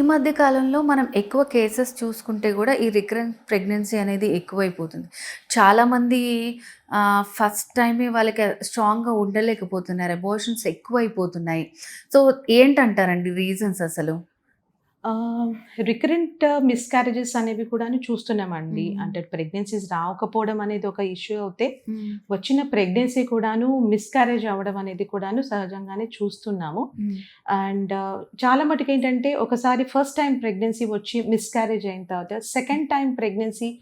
మధ్య కాలంలో మనం ఎక్కువ కేసెస్ చూసుకుంటే గూడా ఈ రికరెంట్ ప్రెగ్నెన్సీ అనేది ఎక్కువైపోతుంది. చాలామంది ఫస్ట్ టైమే వాళ్ళకి స్ట్రాంగ్‌గా ఉండలేకపోతున్నారు. అబార్షన్స్ ఎక్కువైపోతున్నాయి. సో, ఏంటంటారండి రీజన్స్ అసలు? ఆహ్, రికరెంట్ మిస్‌క్యారేజెస్ అనేవి కూడాను చూస్తున్నామండి. హ్మ్. అంటే ప్రెగ్నెన్సీస్ రాకపోవడం అనేది ఒక ఇష్యూ అవుతే, హ్మ్. వచ్చిన ప్రెగ్నెన్సీ కూడాను మిస్‌క్యారేజ్ అవ్వడం అనేది కూడాను సహజంగానే చూస్తున్నాము. హ్మ్. అండ్ చాలా మటుకేంటంటే ఒకసారి ఫస్ట్ టైమ్ ప్రెగ్నెన్సీ వచ్చి మిస్‌క్యారేజ్ అయిన తర్వాత సెకండ్ టైమ్ ప్రెగ్నెన్సీ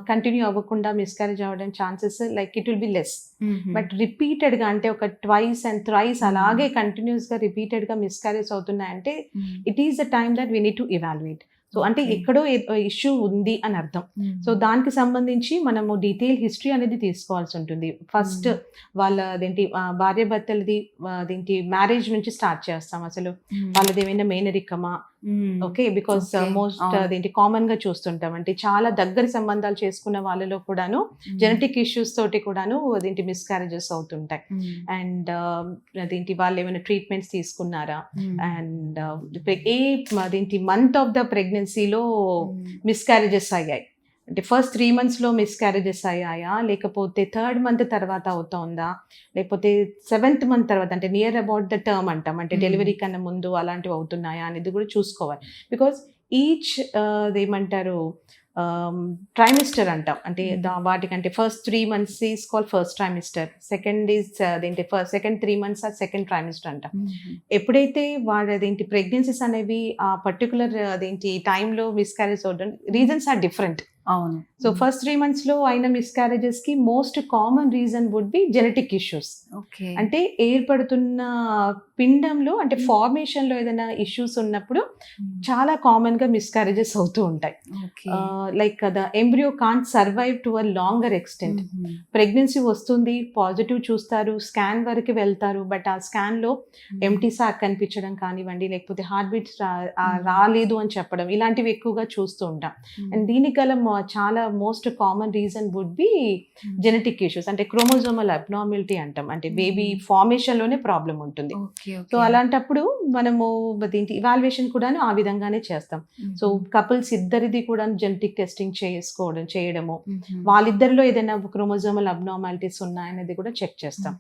కంటిన్యూ అవ్వకుండా మిస్‌క్యారేజ్ అవ్వడం chances like it will be less. హుహు. బట్ రిపీటెడ్‌గా అంటే ఒక ట్వైస్ అండ్ థ్రైస్ హ్మ్. అలాగే కంటిన్యూయస్‌గా రిపీటెడ్‌గా మిస్‌క్యారేజ్ అవుతున్నాయంటే హ్మ్. It is the time that we need to evaluate. So, అంటే ఓకే. ఎక్కడో ఇష్యూ ఉంది అని అర్థం. సో, హ్మ్. దానికి సంబంధించి మనము డీటెయిల్ హిస్టరీ అనేది తీసుకోవాల్సుంటుంది. ఫస్ట్ హ్మ్. వాళ్ళ భార్యాభర్తలది అదేంటి మ్యారేజ్ నుంచి స్టార్ట్ చేస్తాం అసలు. హ్మ్. వాళ్ళదేమైనా మేనరికమా? హ్మ్. ఓకే. Because okay. మోస్ట్ అవును. కామన్‌గా చూస్తుంటాం. అంటే చాలా దగ్గర సంబంధాలు చేసుకున్న వాళ్ళలో కూడాను హ్మ్. జెనెటిక్ ఇష్యూస్ తోటి కూడాను మిస్‌క్యారేజెస్ అవుతుంటాయి. హ్మ్. అండ్ వాళ్ళేమైనా ట్రీట్మెంట్స్ తీసుకున్నారా? హ్మ్. And A month of the ప్రెగ్నెన్సీలో హ్మ్. మిస్‌క్యారేజెస్ అయ్యాయి. అంటే ఫస్ట్ 3 మంత్స్‌లో మిస్‌క్యారేజెస్ అయ్యాయా? లేకపోతే థర్డ్ మంత్ తర్వాత అవుతోందా? లేకపోతే సెవెంత్ మంత్ తర్వాత అంటే నియర్ అబౌట్ ద టర్మ్ అంటాం. అంటే హ్మ్. డెలివరీ కన్నా ముందు అలాంటివి అవుతున్నాయా అనేది కూడా చూసుకోవాలి. బికాజ్ ఈచ్ అదేమంటారు ట్రైమిస్టర్ అంటాం. అంటే హ్మ్. వాటికంటే first 3 months is called first trimester. Second is second 3 months or second trimester అంటాం. హుహు. ఎప్పుడైతే ప్రెగ్నెన్సీస్ అనేవి ఆ పర్టిక్యులర్ టైంలో మిస్‌క్యారేజ్ అవ్వడం రీజన్స్ ఆర్ డిఫరెంట్. అవును. So, hmm. ఫస్ట్ 3 మంత్స్‌లో అయిన మిస్‌క్యారేజెస్‌కి most common reason would be genetic issues. Okay. అంటే ఏర్పడుతున్న పిండంలో అంటే హ్మ్. ఫార్మేషన్‌లో ఏదైనా ఇష్యూస్ ఉన్నప్పుడు హ్మ్. చాలా కామన్‌గా మిస్‌క్యారేజెస్ అవుతూ ఉంటాయి. Okay. Like the embryo can't survive to a longer extent. హుహు. ప్రెగ్నెన్సీ వస్తుంది, పాజిటివ్ చూస్తారు, స్కాన్ వరకు వెళ్తారు. బట్ ఆ స్కాన్‌లో హ్మ్. ఎంప్టీ సాక్ కనిపించడం కానివ్వండి, లేకపోతే హార్ట్ బీట్స్ హ్మ్. రాలేదు అని చెప్పడం ఇలాంటివి ఎక్కువగా చూస్తూ ఉంటాం. హ్మ్. అండ్ దీనికి గల చాలా most common reason would be hmm. Genetic issues. అంటే క్రోమోజోమల్ అబ్నార్మాలిటీ అంటాం. అంటే బేబీ హుహు. ఫార్మేషన్‌లోనే ప్రాబ్లమ్ ఉంటుంది. ఓకే. So, okay. అలాంటప్పుడు మనము ఇవాల్యుయేషన్ కూడాను ఆ విధంగానే చేస్తాం. సో, హుహు. కపుల్స్ ఇద్దరిది కూడా జెనెటిక్ టెస్టింగ్ చేయడము, హుహు. వాళ్ళిద్దరిలో ఏదైనా క్రోమోజోమల్ అబ్నార్మాలిటీస్ ఉన్నాయనేది కూడా చెక్ చేస్తాం.